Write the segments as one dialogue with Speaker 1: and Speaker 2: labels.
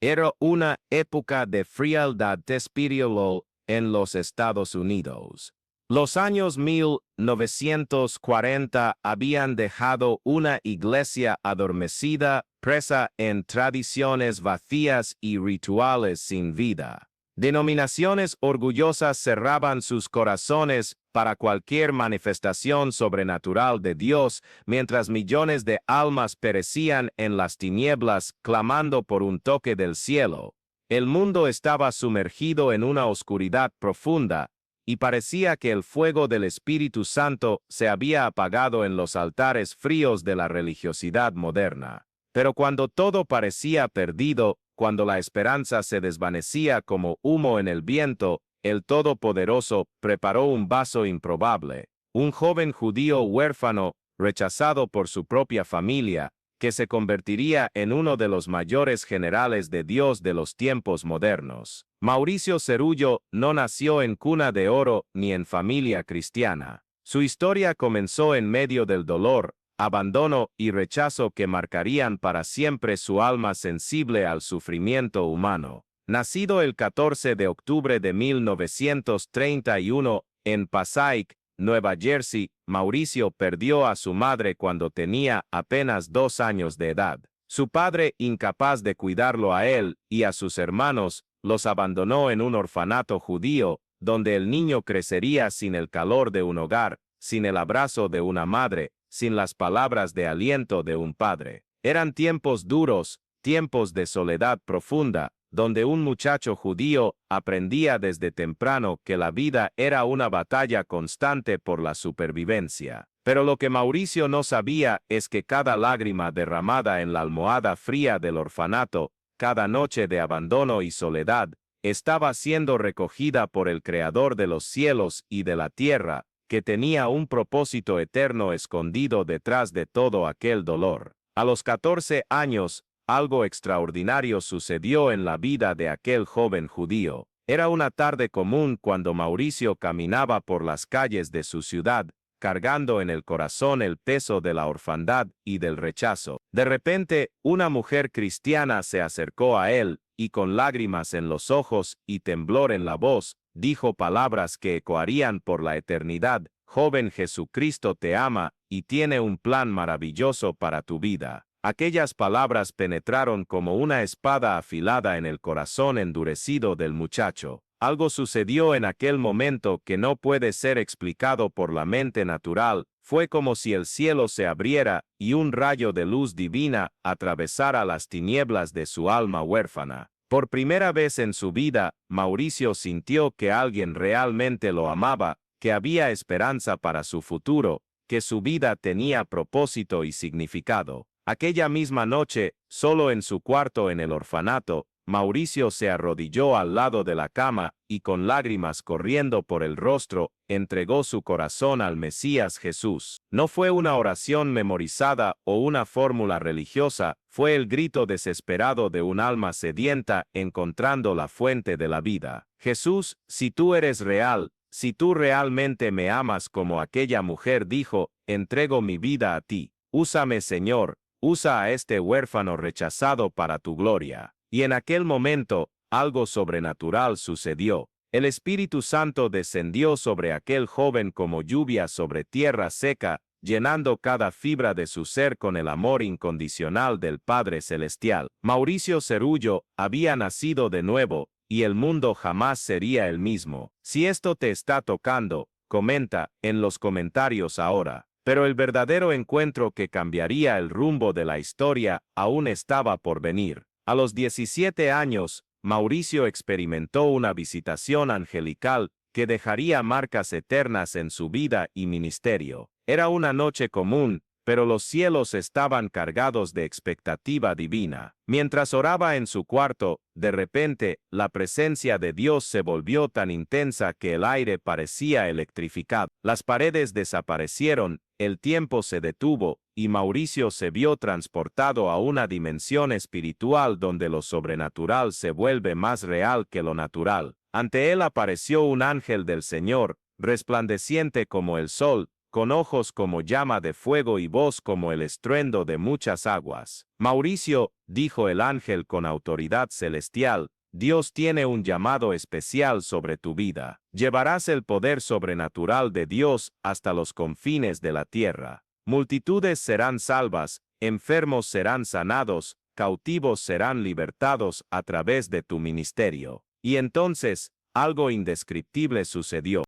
Speaker 1: Era una época de frialdad espiritual en los Estados Unidos. Los años 1940 habían dejado una iglesia adormecida, presa en tradiciones vacías y rituales sin vida. Denominaciones orgullosas cerraban sus corazones para cualquier manifestación sobrenatural de Dios, mientras millones de almas perecían en las tinieblas clamando por un toque del cielo. El mundo estaba sumergido en una oscuridad profunda, y parecía que el fuego del Espíritu Santo se había apagado en los altares fríos de la religiosidad moderna. Pero cuando todo parecía perdido, cuando la esperanza se desvanecía como humo en el viento, el Todopoderoso preparó un vaso improbable, un joven judío huérfano, rechazado por su propia familia, que se convertiría en uno de los mayores generales de Dios de los tiempos modernos. Mauricio Cerullo no nació en cuna de oro ni en familia cristiana. Su historia comenzó en medio del dolor, abandono y rechazo que marcarían para siempre su alma sensible al sufrimiento humano. Nacido el 14 de octubre de 1931 en Passaic, Nueva Jersey, Mauricio perdió a su madre cuando tenía apenas 2 años de edad. Su padre, incapaz de cuidarlo a él y a sus hermanos, los abandonó en un orfanato judío, donde el niño crecería sin el calor de un hogar, sin el abrazo de una madre, sin las palabras de aliento de un padre. Eran tiempos duros, tiempos de soledad profunda, donde un muchacho judío aprendía desde temprano que la vida era una batalla constante por la supervivencia. Pero lo que Mauricio no sabía es que cada lágrima derramada en la almohada fría del orfanato, cada noche de abandono y soledad, estaba siendo recogida por el Creador de los cielos y de la tierra, que tenía un propósito eterno escondido detrás de todo aquel dolor. A los 14 años, algo extraordinario sucedió en la vida de aquel joven judío. Era una tarde común cuando Mauricio caminaba por las calles de su ciudad, cargando en el corazón el peso de la orfandad y del rechazo. De repente, una mujer cristiana se acercó a él, y con lágrimas en los ojos y temblor en la voz, dijo palabras que ecoarían por la eternidad: «Joven, Jesucristo te ama, y tiene un plan maravilloso para tu vida». Aquellas palabras penetraron como una espada afilada en el corazón endurecido del muchacho. Algo sucedió en aquel momento que no puede ser explicado por la mente natural. Fue como si el cielo se abriera y un rayo de luz divina atravesara las tinieblas de su alma huérfana. Por primera vez en su vida, Mauricio sintió que alguien realmente lo amaba, que había esperanza para su futuro, que su vida tenía propósito y significado. Aquella misma noche, solo en su cuarto en el orfanato, Mauricio se arrodilló al lado de la cama y con lágrimas corriendo por el rostro, entregó su corazón al Mesías Jesús. No fue una oración memorizada o una fórmula religiosa, fue el grito desesperado de un alma sedienta encontrando la fuente de la vida. Jesús, si tú eres real, si tú realmente me amas como aquella mujer dijo, entrego mi vida a ti. Úsame, Señor. Usa a este huérfano rechazado para tu gloria. Y en aquel momento, algo sobrenatural sucedió. El Espíritu Santo descendió sobre aquel joven como lluvia sobre tierra seca, llenando cada fibra de su ser con el amor incondicional del Padre Celestial. Mauricio Cerullo había nacido de nuevo, y el mundo jamás sería el mismo. Si esto te está tocando, comenta en los comentarios ahora. Pero el verdadero encuentro que cambiaría el rumbo de la historia aún estaba por venir. A los 17 años, Mauricio experimentó una visitación angelical que dejaría marcas eternas en su vida y ministerio. Era una noche común, pero los cielos estaban cargados de expectativa divina. Mientras oraba en su cuarto, de repente, la presencia de Dios se volvió tan intensa que el aire parecía electrificado. Las paredes desaparecieron, el tiempo se detuvo, y Mauricio se vio transportado a una dimensión espiritual donde lo sobrenatural se vuelve más real que lo natural. Ante él apareció un ángel del Señor, resplandeciente como el sol, con ojos como llama de fuego y voz como el estruendo de muchas aguas. Mauricio, dijo el ángel con autoridad celestial, Dios tiene un llamado especial sobre tu vida. Llevarás el poder sobrenatural de Dios hasta los confines de la tierra. Multitudes serán salvas, enfermos serán sanados, cautivos serán libertados a través de tu ministerio. Y entonces, algo indescriptible sucedió.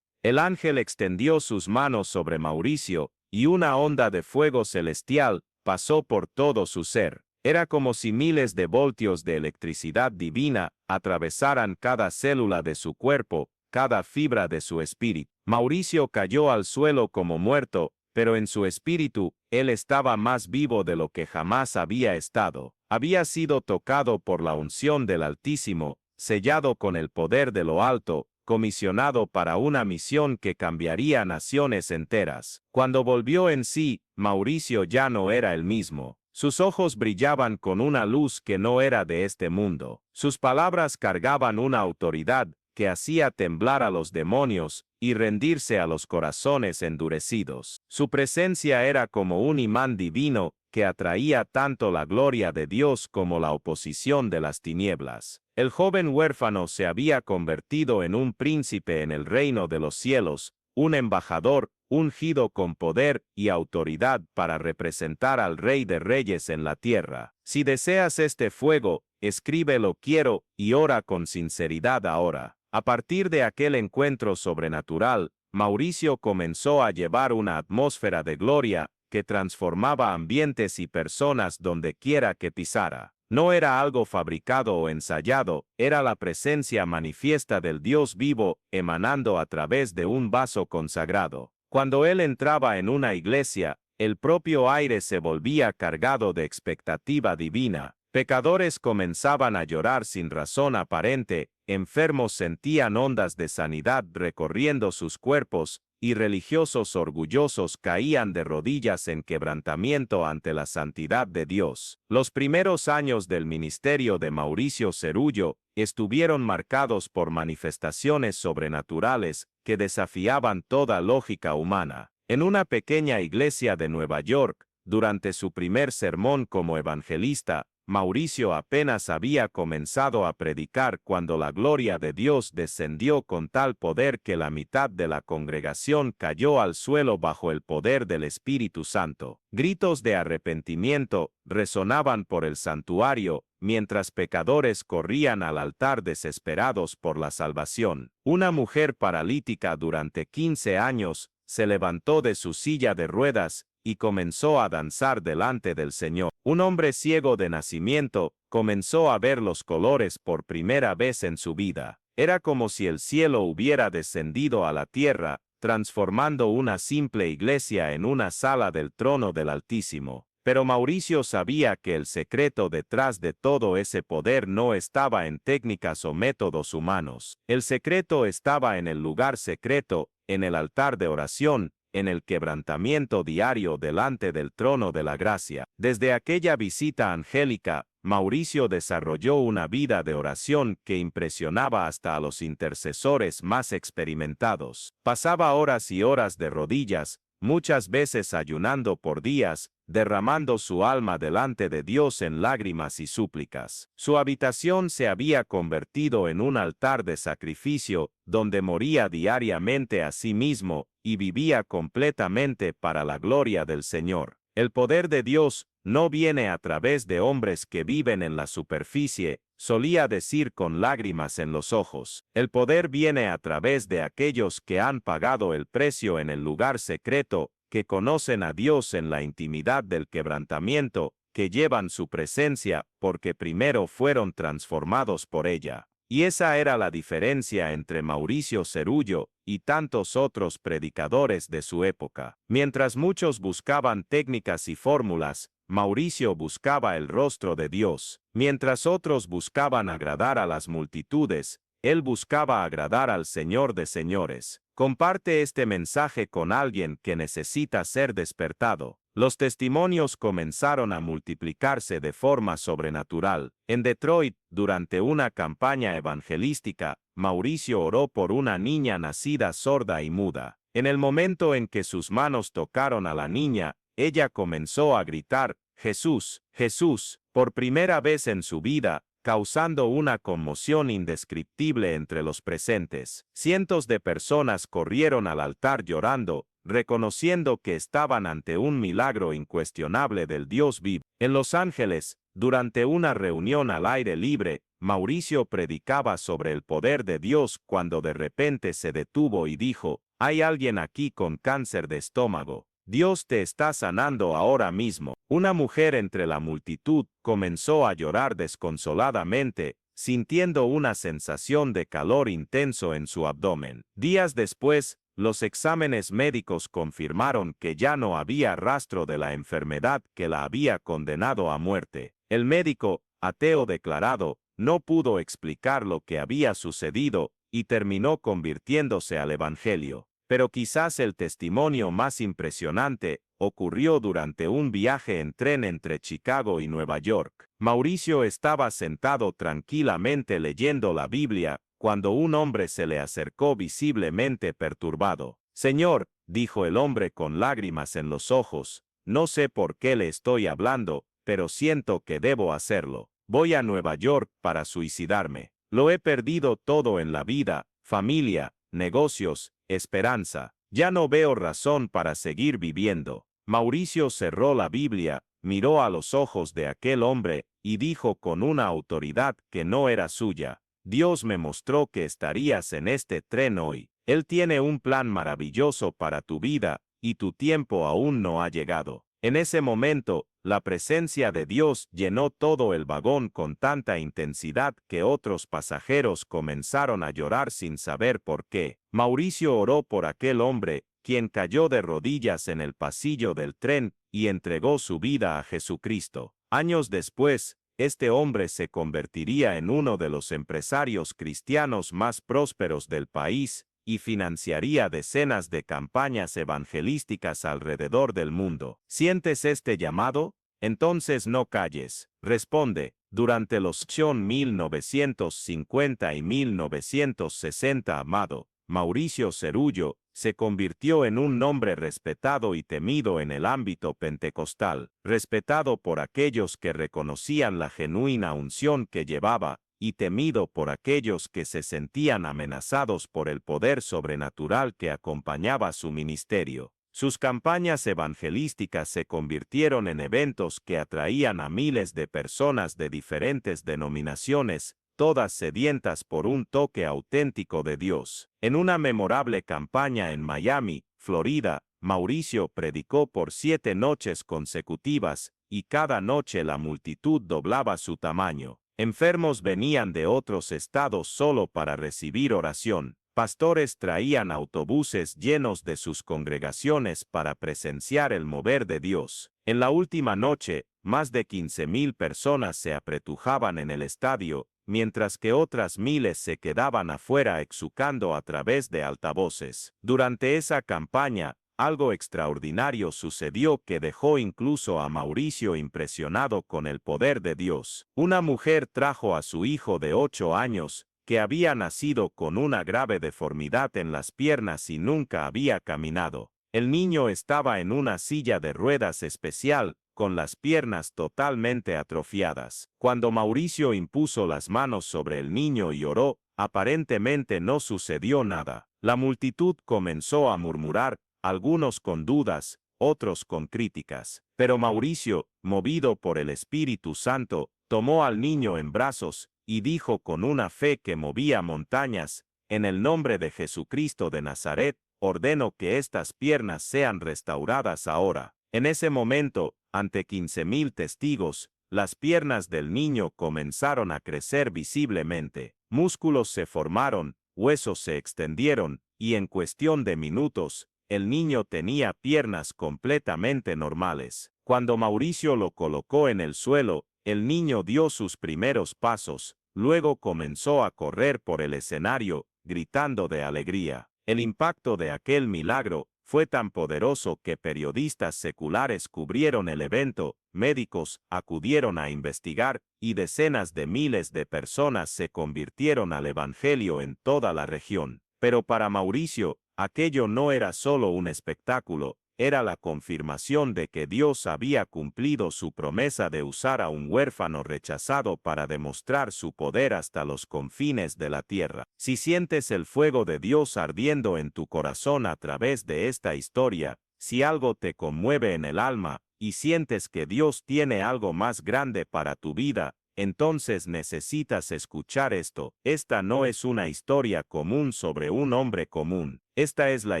Speaker 1: El ángel extendió sus manos sobre Mauricio, y una onda de fuego celestial pasó por todo su ser. Era como si miles de voltios de electricidad divina atravesaran cada célula de su cuerpo, cada fibra de su espíritu. Mauricio cayó al suelo como muerto, pero en su espíritu, él estaba más vivo de lo que jamás había estado. Había sido tocado por la unción del Altísimo, sellado con el poder de lo alto, comisionado para una misión que cambiaría naciones enteras. Cuando volvió en sí, Mauricio ya no era el mismo. Sus ojos brillaban con una luz que no era de este mundo. Sus palabras cargaban una autoridad que hacía temblar a los demonios y rendirse a los corazones endurecidos. Su presencia era como un imán divino que atraía tanto la gloria de Dios como la oposición de las tinieblas. El joven huérfano se había convertido en un príncipe en el reino de los cielos, un embajador, ungido con poder y autoridad para representar al Rey de Reyes en la tierra. Si deseas este fuego, escríbelo quiero y ora con sinceridad ahora. A partir de aquel encuentro sobrenatural, Mauricio comenzó a llevar una atmósfera de gloria que transformaba ambientes y personas donde quiera que pisara. No era algo fabricado o ensayado, era la presencia manifiesta del Dios vivo emanando a través de un vaso consagrado. Cuando él entraba en una iglesia, el propio aire se volvía cargado de expectativa divina. Pecadores comenzaban a llorar sin razón aparente, enfermos sentían ondas de sanidad recorriendo sus cuerpos, y religiosos orgullosos caían de rodillas en quebrantamiento ante la santidad de Dios. Los primeros años del ministerio de Mauricio Cerullo estuvieron marcados por manifestaciones sobrenaturales que desafiaban toda lógica humana. En una pequeña iglesia de Nueva York, durante su primer sermón como evangelista, Mauricio apenas había comenzado a predicar cuando la gloria de Dios descendió con tal poder que la mitad de la congregación cayó al suelo bajo el poder del Espíritu Santo. Gritos de arrepentimiento resonaban por el santuario, mientras pecadores corrían al altar desesperados por la salvación. Una mujer paralítica durante 15 años se levantó de su silla de ruedas y comenzó a danzar delante del Señor. Un hombre ciego de nacimiento comenzó a ver los colores por primera vez en su vida. Era como si el cielo hubiera descendido a la tierra, transformando una simple iglesia en una sala del trono del Altísimo. Pero Mauricio sabía que el secreto detrás de todo ese poder no estaba en técnicas o métodos humanos. El secreto estaba en el lugar secreto, en el altar de oración, en el quebrantamiento diario delante del trono de la gracia. Desde aquella visita angélica, Mauricio desarrolló una vida de oración que impresionaba hasta a los intercesores más experimentados. Pasaba horas y horas de rodillas, muchas veces ayunando por días, derramando su alma delante de Dios en lágrimas y súplicas. Su habitación se había convertido en un altar de sacrificio, donde moría diariamente a sí mismo, y vivía completamente para la gloria del Señor. El poder de Dios no viene a través de hombres que viven en la superficie, solía decir con lágrimas en los ojos. El poder viene a través de aquellos que han pagado el precio en el lugar secreto, que conocen a Dios en la intimidad del quebrantamiento, que llevan su presencia porque primero fueron transformados por ella. Y esa era la diferencia entre Mauricio Cerullo y tantos otros predicadores de su época. Mientras muchos buscaban técnicas y fórmulas, Mauricio buscaba el rostro de Dios. Mientras otros buscaban agradar a las multitudes, él buscaba agradar al Señor de señores. Comparte este mensaje con alguien que necesita ser despertado. Los testimonios comenzaron a multiplicarse de forma sobrenatural. En Detroit, durante una campaña evangelística, Mauricio oró por una niña nacida sorda y muda. En el momento en que sus manos tocaron a la niña, ella comenzó a gritar, «Jesús, Jesús», por primera vez en su vida, causando una conmoción indescriptible entre los presentes. Cientos de personas corrieron al altar llorando, reconociendo que estaban ante un milagro incuestionable del Dios vivo. En Los Ángeles, durante una reunión al aire libre, Mauricio predicaba sobre el poder de Dios cuando de repente se detuvo y dijo, «Hay alguien aquí con cáncer de estómago. Dios te está sanando ahora mismo». Una mujer entre la multitud comenzó a llorar desconsoladamente, sintiendo una sensación de calor intenso en su abdomen. Días después, los exámenes médicos confirmaron que ya no había rastro de la enfermedad que la había condenado a muerte. El médico, ateo declarado, no pudo explicar lo que había sucedido y terminó convirtiéndose al Evangelio. Pero quizás el testimonio más impresionante ocurrió durante un viaje en tren entre Chicago y Nueva York. Mauricio estaba sentado tranquilamente leyendo la Biblia cuando un hombre se le acercó visiblemente perturbado. «Señor», dijo el hombre con lágrimas en los ojos, «no sé por qué le estoy hablando, pero siento que debo hacerlo. Voy a Nueva York para suicidarme. Lo he perdido todo en la vida, familia, negocios, esperanza. Ya no veo razón para seguir viviendo». Mauricio cerró la Biblia, miró a los ojos de aquel hombre y dijo con una autoridad que no era suya, «Dios me mostró que estarías en este tren hoy. Él tiene un plan maravilloso para tu vida y tu tiempo aún no ha llegado». En ese momento, la presencia de Dios llenó todo el vagón con tanta intensidad que otros pasajeros comenzaron a llorar sin saber por qué. Mauricio oró por aquel hombre, quien cayó de rodillas en el pasillo del tren y entregó su vida a Jesucristo. Años después, este hombre se convertiría en uno de los empresarios cristianos más prósperos del país y financiaría decenas de campañas evangelísticas alrededor del mundo. ¿Sientes este llamado? Entonces no calles. Responde. Durante los 1950 y 1960, amado Mauricio Cerullo se convirtió en un nombre respetado y temido en el ámbito pentecostal, respetado por aquellos que reconocían la genuina unción que llevaba, y temido por aquellos que se sentían amenazados por el poder sobrenatural que acompañaba su ministerio. Sus campañas evangelísticas se convirtieron en eventos que atraían a miles de personas de diferentes denominaciones, todas sedientas por un toque auténtico de Dios. En una memorable campaña en Miami, Florida, Mauricio predicó por 7 noches consecutivas, y cada noche la multitud doblaba su tamaño. Enfermos venían de otros estados solo para recibir oración. Pastores traían autobuses llenos de sus congregaciones para presenciar el mover de Dios. En la última noche, más de 15,000 personas se apretujaban en el estadio, mientras que otras miles se quedaban afuera exultando a través de altavoces. Durante esa campaña, algo extraordinario sucedió que dejó incluso a Mauricio impresionado con el poder de Dios. Una mujer trajo a su hijo de 8 años, que había nacido con una grave deformidad en las piernas y nunca había caminado. El niño estaba en una silla de ruedas especial, con las piernas totalmente atrofiadas. Cuando Mauricio impuso las manos sobre el niño y oró, aparentemente no sucedió nada. La multitud comenzó a murmurar, algunos con dudas, otros con críticas. Pero Mauricio, movido por el Espíritu Santo, tomó al niño en brazos y dijo con una fe que movía montañas, «En el nombre de Jesucristo de Nazaret, ordeno que estas piernas sean restauradas ahora». En ese momento, ante 15,000 testigos, las piernas del niño comenzaron a crecer visiblemente. Músculos se formaron, huesos se extendieron, y en cuestión de minutos, el niño tenía piernas completamente normales. Cuando Mauricio lo colocó en el suelo, el niño dio sus primeros pasos, luego comenzó a correr por el escenario, gritando de alegría. El impacto de aquel milagro fue tan poderoso que periodistas seculares cubrieron el evento, médicos acudieron a investigar, y decenas de miles de personas se convirtieron al Evangelio en toda la región. Pero para Mauricio,
Speaker 2: Aquello no era solo un espectáculo, era la confirmación de que Dios había cumplido su promesa de usar a un huérfano rechazado para demostrar su poder hasta los confines de la tierra. Si sientes el fuego de Dios ardiendo en tu corazón a través de esta historia, si algo te conmueve en el alma, y sientes que Dios tiene algo más grande para tu vida, entonces necesitas escuchar esto. Esta no es una historia común sobre un hombre común. Esta es la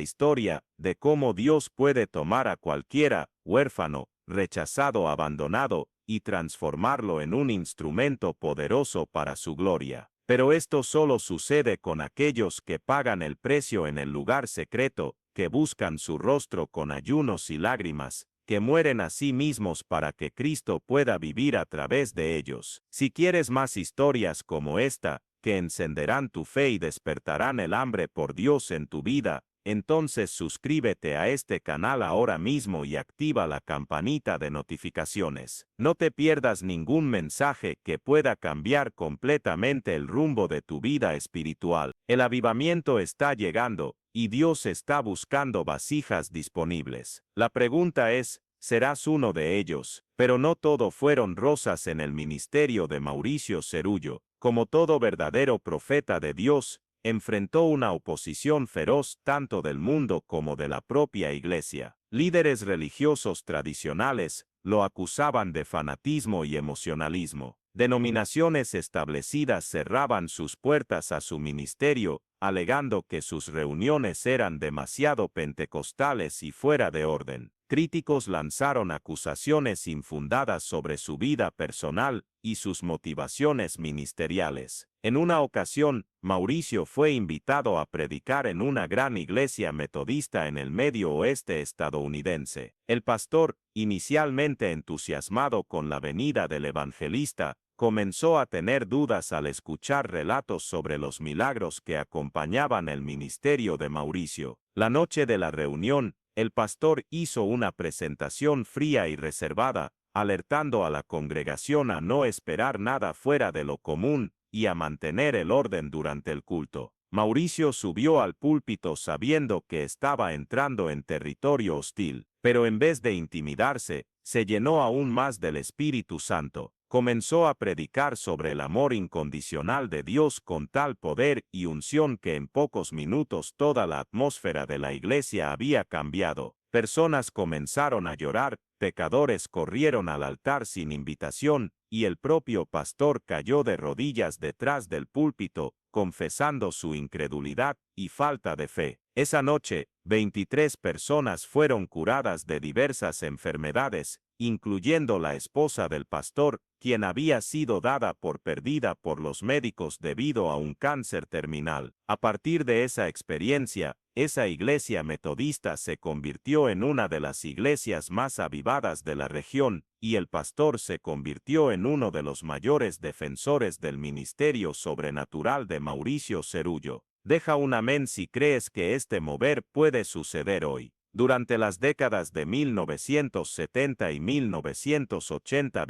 Speaker 2: historia de cómo Dios puede tomar a cualquiera, huérfano, rechazado, abandonado, y transformarlo en un instrumento poderoso para su gloria. Pero esto solo sucede con aquellos que pagan el precio en el lugar secreto, que buscan su rostro con ayunos y lágrimas, que mueren a sí mismos para que Cristo pueda vivir a través de ellos. Si quieres más historias como esta, que encenderán tu fe y despertarán el hambre por Dios en tu vida, entonces suscríbete a este canal ahora mismo y activa la campanita de notificaciones. No te pierdas ningún mensaje que pueda cambiar completamente el rumbo de tu vida espiritual. El avivamiento está llegando, y Dios está buscando vasijas disponibles. La pregunta es, ¿serás uno de ellos? Pero no todo fueron rosas en el ministerio de Mauricio Cerullo. Como todo verdadero profeta de Dios, enfrentó una oposición feroz tanto del mundo como de la propia iglesia. Líderes religiosos tradicionales lo acusaban de fanatismo y emocionalismo. Denominaciones establecidas cerraban sus puertas a su ministerio, alegando que sus reuniones eran demasiado pentecostales y fuera de orden. Críticos lanzaron acusaciones infundadas sobre su vida personal y sus motivaciones ministeriales. En una ocasión, Mauricio fue invitado a predicar en una gran iglesia metodista en el medio oeste estadounidense. El pastor, inicialmente entusiasmado con la venida del evangelista, comenzó a tener dudas al escuchar relatos sobre los milagros que acompañaban el ministerio de Mauricio. La noche de la reunión, el pastor hizo una presentación fría y reservada, alertando a la congregación a no esperar nada fuera de lo común y a mantener el orden durante el culto. Mauricio subió al púlpito sabiendo que estaba entrando en territorio hostil, pero en vez de intimidarse, se llenó aún más del Espíritu Santo. Comenzó a predicar sobre el amor incondicional de Dios con tal poder y unción que en pocos minutos toda la atmósfera de la iglesia había cambiado. Personas comenzaron a llorar, pecadores corrieron al altar sin invitación, y el propio pastor cayó de rodillas detrás del púlpito, confesando su incredulidad y falta de fe. Esa noche, 23 personas fueron curadas de diversas enfermedades, incluyendo la esposa del pastor, quien había sido dada por perdida por los médicos debido a un cáncer terminal. A partir de esa experiencia, esa iglesia metodista se convirtió en una de las iglesias más avivadas de la región, y el pastor se convirtió en uno de los mayores defensores del ministerio sobrenatural de Mauricio Cerullo. Deja un amén si crees que este mover puede suceder hoy. Durante las décadas de 1970 y 1980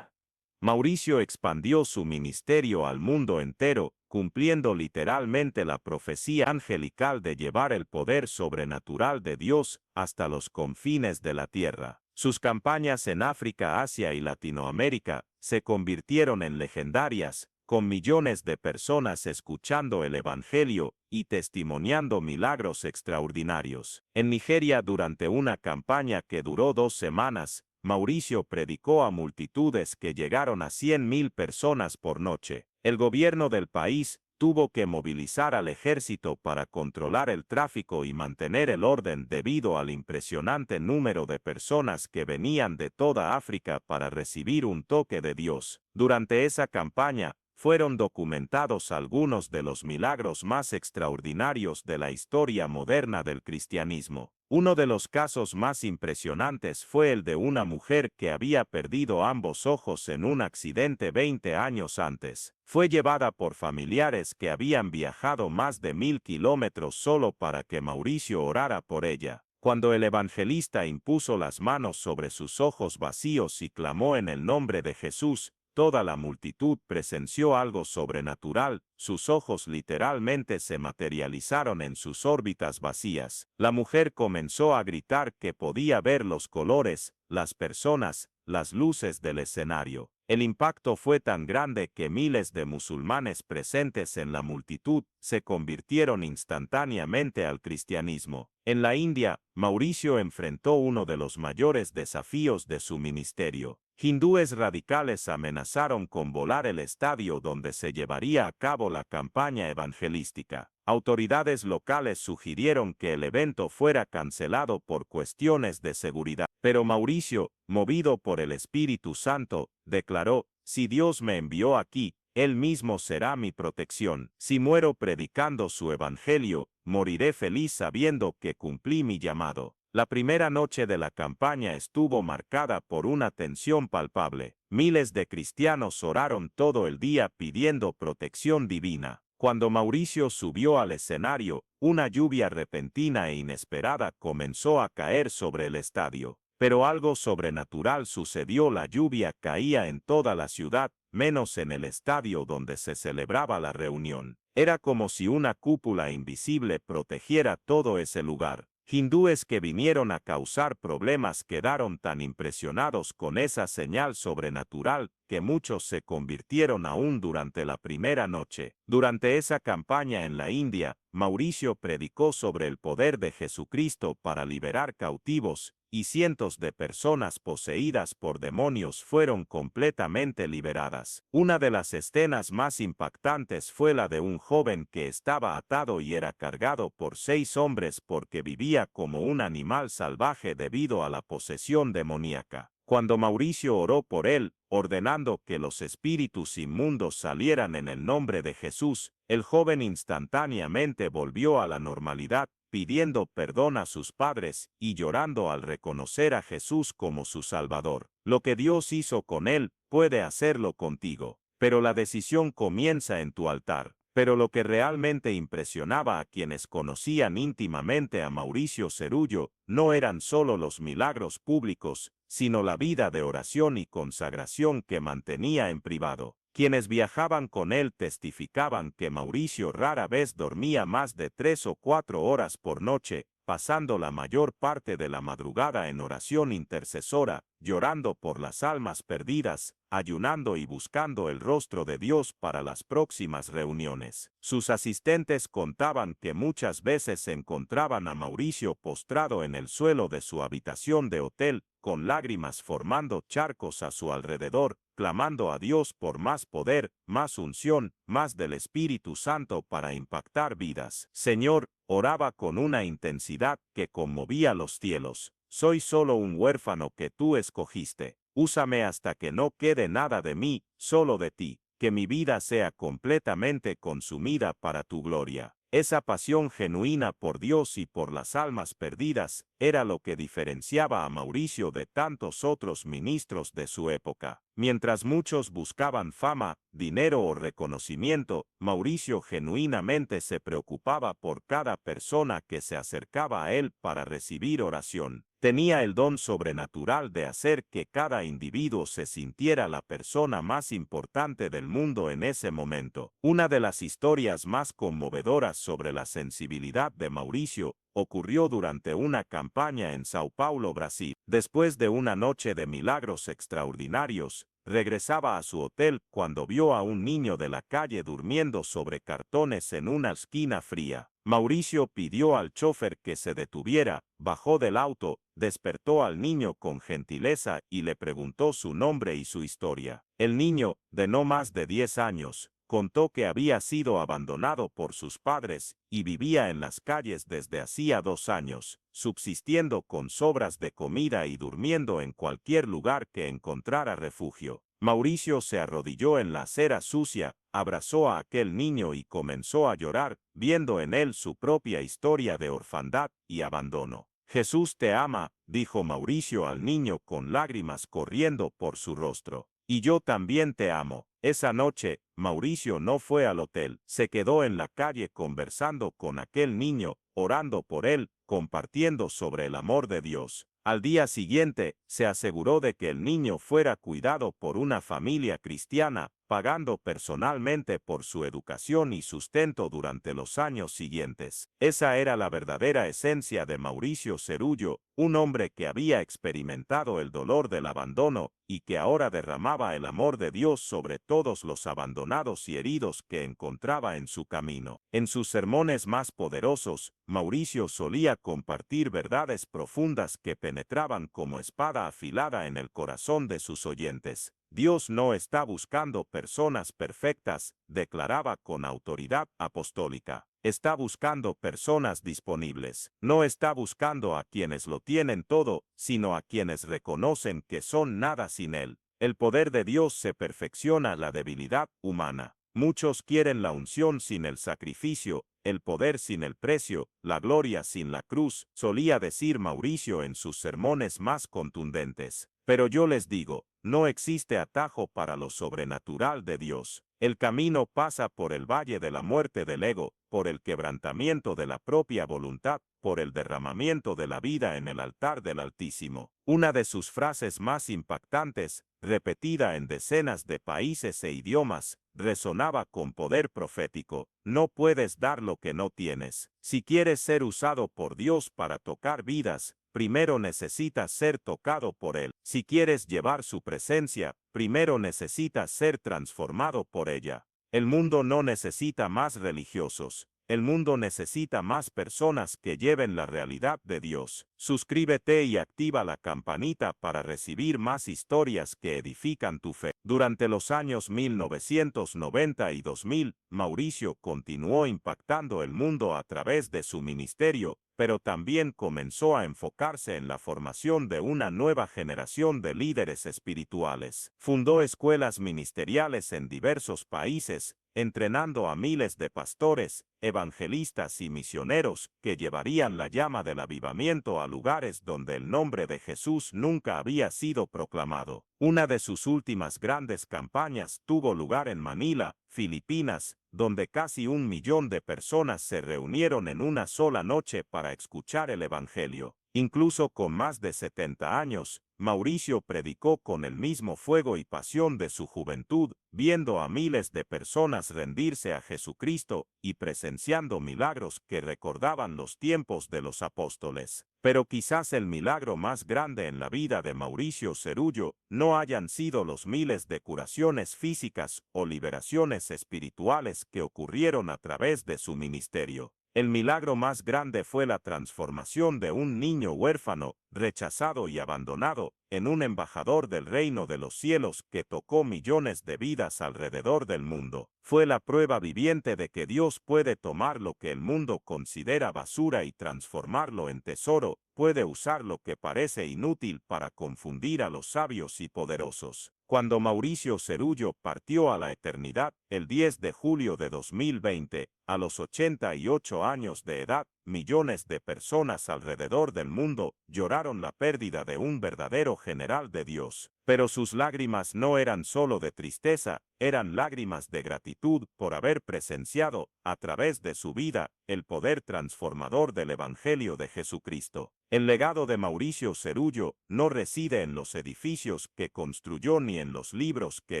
Speaker 2: Mauricio expandió su ministerio al mundo entero, cumpliendo literalmente la profecía angelical de llevar el poder sobrenatural de Dios hasta los confines de la tierra. Sus campañas en África, Asia y Latinoamérica se convirtieron en legendarias, con millones de personas escuchando el Evangelio y testimoniando milagros extraordinarios. En Nigeria, durante una campaña que duró 2 semanas, Mauricio predicó a multitudes que llegaron a 100,000 personas por noche. El gobierno del país tuvo que movilizar al ejército para controlar el tráfico y mantener el orden debido al impresionante número de personas que venían de toda África para recibir un toque de Dios. Durante esa campaña, fueron documentados algunos de los milagros más extraordinarios de la historia moderna del cristianismo. Uno de los casos más impresionantes fue el de una mujer que había perdido ambos ojos en un accidente 20 años antes. Fue llevada por familiares que habían viajado más de 1,000 kilómetros solo para que Mauricio orara por ella. Cuando el evangelista impuso las manos sobre sus ojos vacíos y clamó en el nombre de Jesús, Toda la multitud presenció algo sobrenatural, sus ojos literalmente se materializaron en sus órbitas vacías. La mujer comenzó a gritar que podía ver los colores, las personas, las luces del escenario. El impacto fue tan grande que miles de musulmanes presentes en la multitud se convirtieron instantáneamente al cristianismo. En la India, Mauricio enfrentó uno de los mayores desafíos de su ministerio. Hindúes radicales amenazaron con volar el estadio donde se llevaría a cabo la campaña evangelística. Autoridades locales sugirieron que el evento fuera cancelado por cuestiones de seguridad. Pero Mauricio, movido por el Espíritu Santo, declaró: «Si Dios me envió aquí, Él mismo será mi protección. Si muero predicando su evangelio, moriré feliz sabiendo que cumplí mi llamado». La primera noche de la campaña estuvo marcada por una tensión palpable. Miles de cristianos oraron todo el día pidiendo protección divina. Cuando Mauricio subió al escenario, una lluvia repentina e inesperada comenzó a caer sobre el estadio. Pero algo sobrenatural sucedió. La lluvia caía en toda la ciudad, menos en el estadio donde se celebraba la reunión. Era como si una cúpula invisible protegiera todo ese lugar. Hindúes que vinieron a causar problemas quedaron tan impresionados con esa señal sobrenatural que muchos se convirtieron aún durante la primera noche. Durante esa campaña en la India, Mauricio predicó sobre el poder de Jesucristo para liberar cautivos, y cientos de personas poseídas por demonios fueron completamente liberadas. Una de las escenas más impactantes fue la de un joven que estaba atado y era cargado por 6 hombres porque vivía como un animal salvaje debido a la posesión demoníaca. Cuando Mauricio oró por él, ordenando que los espíritus inmundos salieran en el nombre de Jesús, el joven instantáneamente volvió a la normalidad, pidiendo perdón a sus padres y llorando al reconocer a Jesús como su Salvador. Lo que Dios hizo con él, puede hacerlo contigo. Pero la decisión comienza en tu altar. Pero lo que realmente impresionaba a quienes conocían íntimamente a Mauricio Cerullo no eran solo los milagros públicos, sino la vida de oración y consagración que mantenía en privado. Quienes viajaban con él testificaban que Mauricio rara vez dormía más de 3 o 4 horas por noche, pasando la mayor parte de la madrugada en oración intercesora, llorando por las almas perdidas, ayunando y buscando el rostro de Dios para las próximas reuniones. Sus asistentes contaban que muchas veces encontraban a Mauricio postrado en el suelo de su habitación de hotel, con lágrimas formando charcos a su alrededor, clamando a Dios por más poder, más unción, más del Espíritu Santo para impactar vidas. Señor, oraba con una intensidad que conmovía los cielos. Soy solo un huérfano que tú escogiste. Úsame hasta que no quede nada de mí, solo de ti. Que mi vida sea completamente consumida para tu gloria. Esa pasión genuina por Dios y por las almas perdidas era lo que diferenciaba a Mauricio de tantos otros ministros de su época. Mientras muchos buscaban fama, dinero o reconocimiento, Mauricio genuinamente se preocupaba por cada persona que se acercaba a él para recibir oración. Tenía el don sobrenatural de hacer que cada individuo se sintiera la persona más importante del mundo en ese momento. Una de las historias más conmovedoras sobre la sensibilidad de Mauricio ocurrió durante una campaña en Sao Paulo, Brasil. Después de una noche de milagros extraordinarios, regresaba a su hotel cuando vio a un niño de la calle durmiendo sobre cartones en una esquina fría. Mauricio pidió al chofer que se detuviera, bajó del auto, despertó al niño con gentileza y le preguntó su nombre y su historia. El niño, de no más de 10 años, contó que había sido abandonado por sus padres y vivía en las calles desde hacía 2 años, subsistiendo con sobras de comida y durmiendo en cualquier lugar que encontrara refugio. Mauricio se arrodilló en la acera sucia, abrazó a aquel niño y comenzó a llorar, viendo en él su propia historia de orfandad y abandono. Jesús te ama, dijo Mauricio al niño con lágrimas corriendo por su rostro. Y yo también te amo. Esa noche, Mauricio no fue al hotel, se quedó en la calle conversando con aquel niño, orando por él, compartiendo sobre el amor de Dios. Al día siguiente, se aseguró de que el niño fuera cuidado por una familia cristiana, pagando personalmente por su educación y sustento durante los años siguientes. Esa era la verdadera esencia de Mauricio Cerullo, un hombre que había experimentado el dolor del abandono y que ahora derramaba el amor de Dios sobre todos los abandonados y heridos que encontraba en su camino. En sus sermones más poderosos, Mauricio solía compartir verdades profundas que penetraban como espada afilada en el corazón de sus oyentes. Dios no está buscando personas perfectas, declaraba con autoridad apostólica. Está buscando personas disponibles. No está buscando a quienes lo tienen todo, sino a quienes reconocen que son nada sin Él. El poder de Dios se perfecciona la debilidad humana. Muchos quieren la unción sin el sacrificio, el poder sin el precio, la gloria sin la cruz, solía decir Mauricio en sus sermones más contundentes. Pero yo les digo, no existe atajo para lo sobrenatural de Dios. El camino pasa por el valle de la muerte del ego, por el quebrantamiento de la propia voluntad, por el derramamiento de la vida en el altar del Altísimo. Una de sus frases más impactantes, repetida en decenas de países e idiomas, resonaba con poder profético: no puedes dar lo que no tienes. Si quieres ser usado por Dios para tocar vidas, primero necesitas ser tocado por Él. Si quieres llevar su presencia, primero necesitas ser transformado por ella. El mundo no necesita más religiosos. El mundo necesita más personas que lleven la realidad de Dios. Suscríbete y activa la campanita para recibir más historias que edifican tu fe. Durante los años 1990 y 2000, Mauricio continuó impactando el mundo a través de su ministerio, pero también comenzó a enfocarse en la formación de una nueva generación de líderes espirituales. Fundó escuelas ministeriales en diversos países, entrenando a miles de pastores, evangelistas y misioneros que llevarían la llama del avivamiento a lugares donde el nombre de Jesús nunca había sido proclamado. Una de sus últimas grandes campañas tuvo lugar en Manila, Filipinas, donde casi 1 millón de personas se reunieron en una sola noche para escuchar el Evangelio. Incluso con más de 70 años, Mauricio predicó con el mismo fuego y pasión de su juventud, viendo a miles de personas rendirse a Jesucristo y presenciando milagros que recordaban los tiempos de los apóstoles. Pero quizás el milagro más grande en la vida de Mauricio Cerullo no hayan sido los miles de curaciones físicas o liberaciones espirituales que ocurrieron a través de su ministerio. El milagro más grande fue la transformación de un niño huérfano, rechazado y abandonado, en un embajador del reino de los cielos que tocó millones de vidas alrededor del mundo. Fue la prueba viviente de que Dios puede tomar lo que el mundo considera basura y transformarlo en tesoro, puede usar lo que parece inútil para confundir a los sabios y poderosos. Cuando Mauricio Cerullo partió a la eternidad, el 10 de julio de 2020, a los 88 años de edad, millones de personas alrededor del mundo lloraron la pérdida de un verdadero general de Dios. Pero sus lágrimas no eran solo de tristeza, eran lágrimas de gratitud por haber presenciado, a través de su vida, el poder transformador del Evangelio de Jesucristo. El legado de Mauricio Cerullo no reside en los edificios que construyó ni en los libros que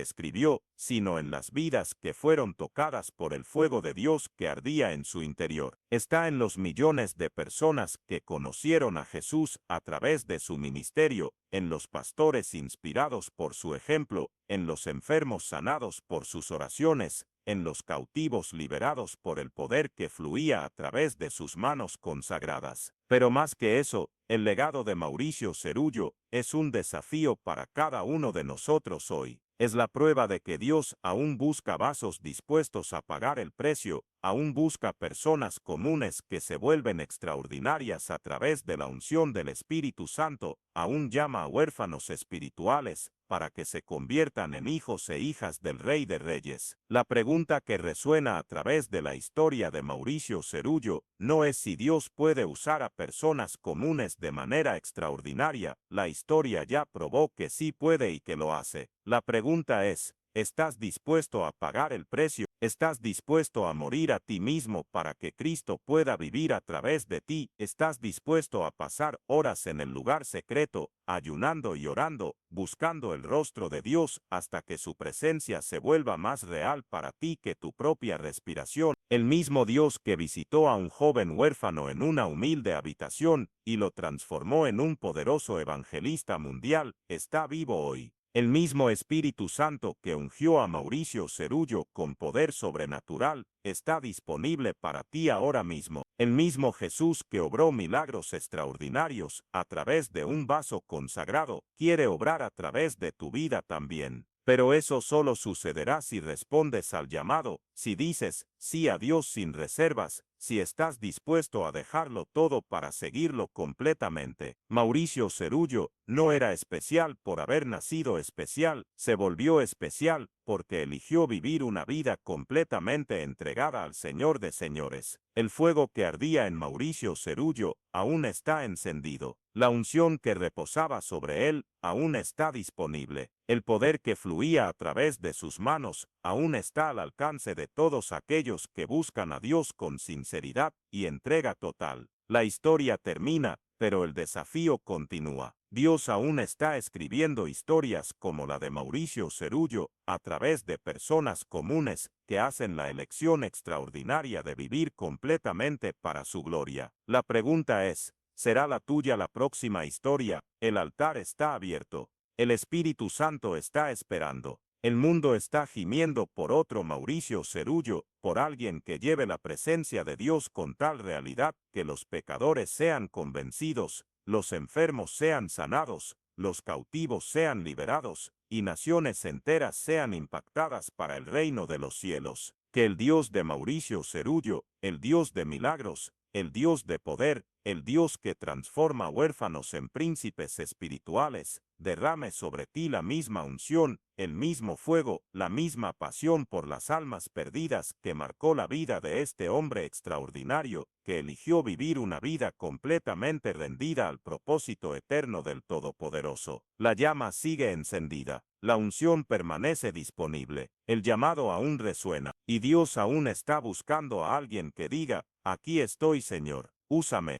Speaker 2: escribió, sino en las vidas que fueron tocadas por el fuego de Dios que ardía en su interior. Está en los millones de personas que conocieron a Jesús a través de su ministerio, en los pastores inspirados por su ejemplo, en los enfermos sanados por sus oraciones, en los cautivos liberados por el poder que fluía a través de sus manos consagradas. Pero más que eso, el legado de Mauricio Cerullo es un desafío para cada uno de nosotros hoy. Es la prueba de que Dios aún busca vasos dispuestos a pagar el precio, aún busca personas comunes que se vuelven extraordinarias a través de la unción del Espíritu Santo, aún llama a huérfanos espirituales para que se conviertan en hijos e hijas del Rey de Reyes. La pregunta que resuena a través de la historia de Mauricio Cerullo no es si Dios puede usar a personas comunes de manera extraordinaria. La historia ya probó que sí puede y que lo hace. La pregunta es, ¿estás dispuesto a pagar el precio? ¿Estás dispuesto a morir a ti mismo para que Cristo pueda vivir a través de ti? ¿Estás dispuesto a pasar horas en el lugar secreto, ayunando y orando, buscando el rostro de Dios hasta que su presencia se vuelva más real para ti que tu propia respiración? El mismo Dios que visitó a un joven huérfano en una humilde habitación y lo transformó en un poderoso evangelista mundial, está vivo hoy. El mismo Espíritu Santo que ungió a Mauricio Cerullo con poder sobrenatural está disponible para ti ahora mismo. El mismo Jesús que obró milagros extraordinarios a través de un vaso consagrado quiere obrar a través de tu vida también. Pero eso solo sucederá si respondes al llamado, si dices sí a Dios sin reservas, si estás dispuesto a dejarlo todo para seguirlo completamente. Mauricio Cerullo no era especial por haber nacido especial, se volvió especial porque eligió vivir una vida completamente entregada al Señor de señores. El fuego que ardía en Mauricio Cerullo aún está encendido. La unción que reposaba sobre él aún está disponible. El poder que fluía a través de sus manos aún está al alcance de todos aquellos que buscan a Dios con sinceridad y entrega total. La historia termina, pero el desafío continúa. Dios aún está escribiendo historias como la de Mauricio Cerullo a través de personas comunes que hacen la elección extraordinaria de vivir completamente para su gloria. La pregunta es, ¿será la tuya la próxima historia? El altar está abierto. El Espíritu Santo está esperando. El mundo está gimiendo por otro Mauricio Cerullo, por alguien que lleve la presencia de Dios con tal realidad que los pecadores sean convencidos, los enfermos sean sanados, los cautivos sean liberados, y naciones enteras sean impactadas para el reino de los cielos. Que el Dios de Mauricio Cerullo, el Dios de milagros, el Dios de poder, el Dios que transforma huérfanos en príncipes espirituales, derrame sobre ti la misma unción, el mismo fuego, la misma pasión por las almas perdidas que marcó la vida de este hombre extraordinario, que eligió vivir una vida completamente rendida al propósito eterno del Todopoderoso. La llama sigue encendida, la unción permanece disponible, el llamado aún resuena, y Dios aún está buscando a alguien que diga, aquí estoy, Señor, úsame.